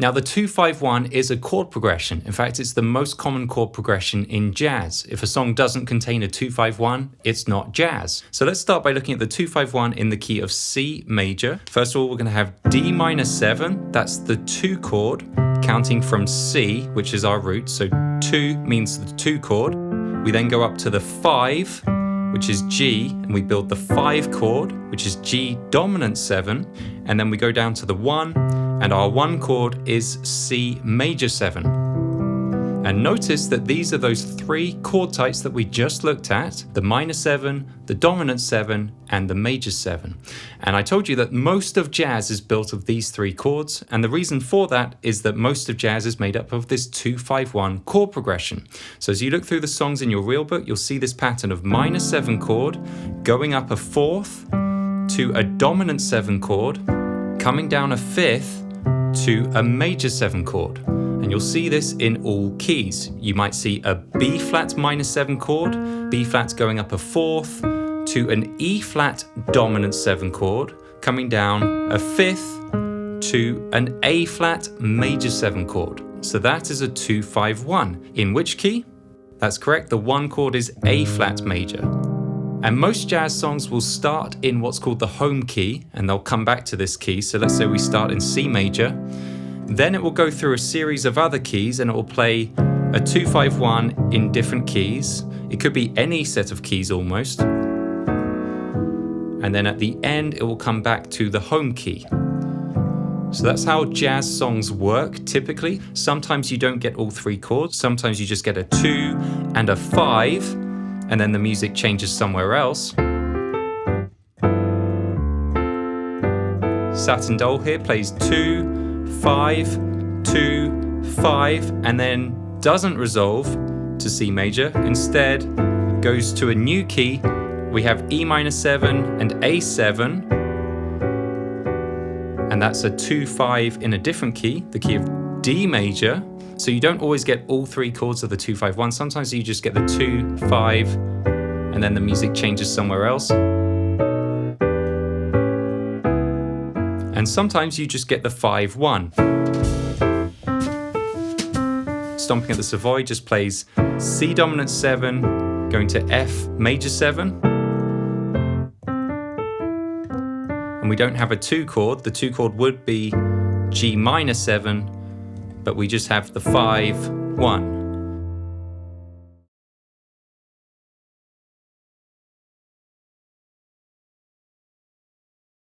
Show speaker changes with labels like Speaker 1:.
Speaker 1: Now the 2-5-1 is a chord progression. In fact, it's the most common chord progression in jazz. If a song doesn't contain a 2-5-1, it's not jazz. So let's start by looking at the 2-5-1 in the key of C major. First of all, we're going to have D minor 7. That's the 2 chord, counting from C, which is our root. So 2 means the 2 chord. We then go up to the 5, which is G, and we build the 5 chord, which is G dominant 7, and then we go down to the 1, and our 1 chord is C major 7. And notice that these are those 3 chord types that we just looked at, the minor 7, the dominant 7, and the major 7. And I told you that most of jazz is built of these 3 chords, and the reason for that is that most of jazz is made up of this 2-5-1 chord progression. So as you look through the songs in your real book, you'll see this pattern of minor 7 chord, going up a 4th to a dominant 7 chord, coming down a 5th to a major 7 chord. And you'll see this in all keys. You might see a B flat minor 7 chord, B flat going up a 4th to an E flat dominant 7 chord, coming down a 5th to an A flat major 7 chord. So that is a 2-5-1. In which key? That's correct, the 1 chord is A flat major. And most jazz songs will start in what's called the home key, and they'll come back to this key. So let's say we start in C major. Then it will go through a series of other keys and it will play a 2-5-1 in different keys. It could be any set of keys almost. And then at the end, it will come back to the home key. So that's how jazz songs work typically. Sometimes you don't get all 3 chords. Sometimes you just get a 2 and a 5, and then the music changes somewhere else. Satin Dole here plays 2, 5, 2, 5, and then doesn't resolve to C major. Instead, goes to a new key. We have E minor 7 and A7, and that's a 2-5 in a different key, the key of D major. So you don't always get all 3 chords of the 2-5-1. Sometimes you just get the 2, 5, and then the music changes somewhere else. And sometimes you just get the 5-1. Stomping at the Savoy just plays C dominant 7, going to F major 7. And we don't have a 2 chord. The 2 chord would be G minor 7, but we just have the 5-1.